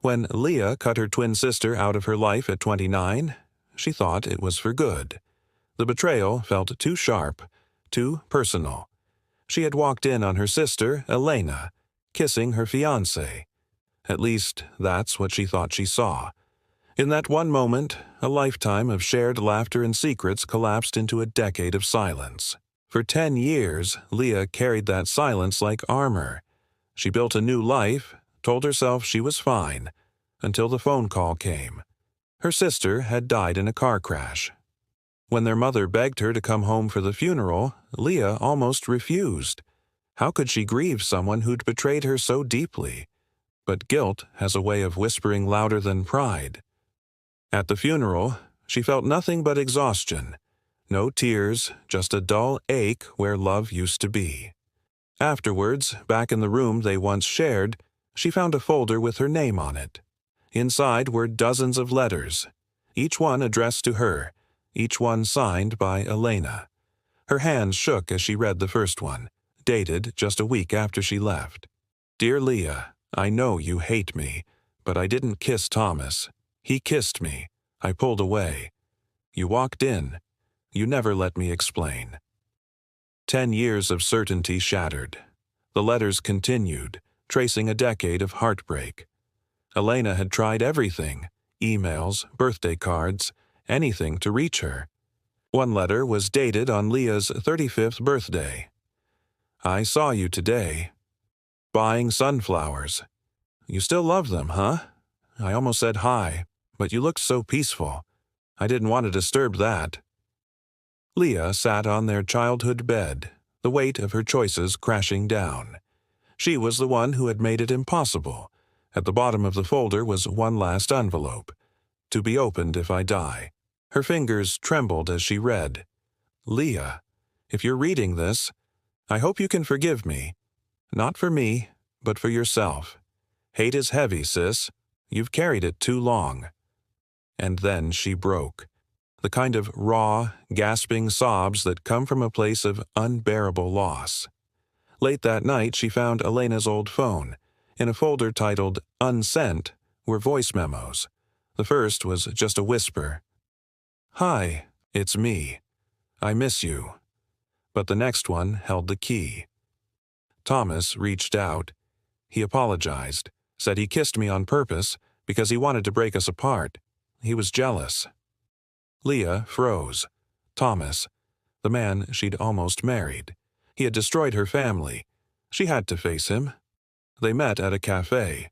When Leah cut her twin sister out of her life at 29, she thought it was for good. The betrayal felt too sharp, too personal. She had walked in on her sister, Elena, kissing her fiancé. At least, that's what she thought she saw. In that one moment, a lifetime of shared laughter and secrets collapsed into a decade of silence. For 10 years, Leah carried that silence like armor. She built a new life, told herself she was fine, until the phone call came. Her sister had died in a car crash. When their mother begged her to come home for the funeral, Leah almost refused. How could she grieve someone who'd betrayed her so deeply? But guilt has a way of whispering louder than pride. At the funeral, she felt nothing but exhaustion. No tears, just a dull ache where love used to be. Afterwards, back in the room they once shared, she found a folder with her name on it. Inside were dozens of letters, each one addressed to her, each one signed by Elena. Her hands shook as she read the first one, dated just a week after she left. "Dear Leah, I know you hate me, but I didn't kiss Thomas. He kissed me. I pulled away. You walked in. You never let me explain." 10 years of certainty shattered. The letters continued, tracing a decade of heartbreak. Elena had tried everything, emails, birthday cards, anything to reach her. One letter was dated on Leah's 35th birthday. "I saw you today. Buying sunflowers. You still love them, huh? I almost said hi, but you looked so peaceful. I didn't want to disturb that." Leah sat on their childhood bed, the weight of her choices crashing down. She was the one who had made it impossible. At the bottom of the folder was one last envelope. "To be opened if I die." Her fingers trembled as she read. "Leah, if you're reading this, I hope you can forgive me. Not for me, but for yourself. Hate is heavy, sis. You've carried it too long." And then she broke. The kind of raw, gasping sobs that come from a place of unbearable loss. Late that night, she found Elena's old phone. In a folder titled "Unsent" were voice memos. The first was just a whisper. "Hi, it's me. I miss you." But the next one held the key. Thomas reached out. He apologized, said he kissed me on purpose because he wanted to break us apart. He was jealous. Leah froze. Thomas, the man she'd almost married. He had destroyed her family. She had to face him. They met at a cafe.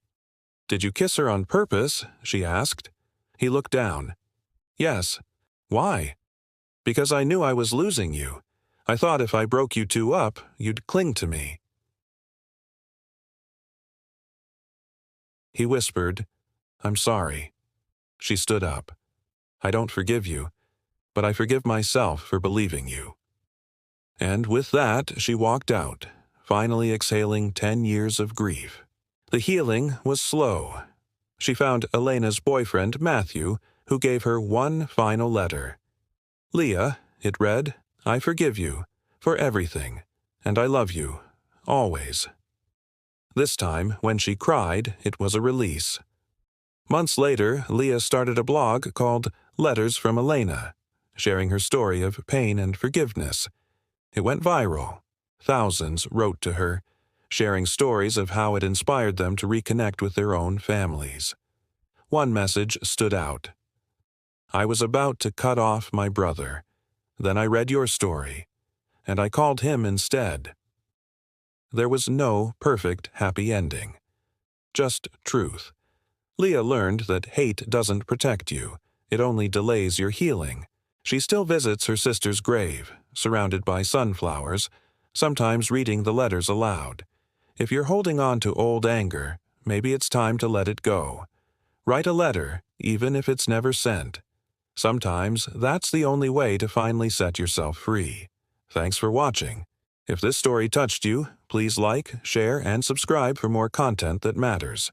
"Did you kiss her on purpose?" she asked. He looked down. "Yes." "Why?" "Because I knew I was losing you. I thought if I broke you two up, you'd cling to me." He whispered, "I'm sorry." She stood up. "I don't forgive you, but I forgive myself for believing you." And with that, she walked out, finally exhaling 10 years of grief. The healing was slow. She found Elena's boyfriend, Matthew, who gave her one final letter. "Leah," it read, "I forgive you for everything, and I love you, always." This time, when she cried, it was a release. Months later, Leah started a blog called Letters from Elena, sharing her story of pain and forgiveness. It went viral. Thousands wrote to her, sharing stories of how it inspired them to reconnect with their own families. One message stood out. "I was about to cut off my brother. Then I read your story, and I called him instead." There was no perfect happy ending. Just truth. Leah learned that hate doesn't protect you. It only delays your healing. She still visits her sister's grave, surrounded by sunflowers, sometimes reading the letters aloud. If you're holding on to old anger, maybe it's time to let it go. Write a letter, even if it's never sent. Sometimes that's the only way to finally set yourself free. Thanks for watching. If this story touched you, please like, share, and subscribe for more content that matters.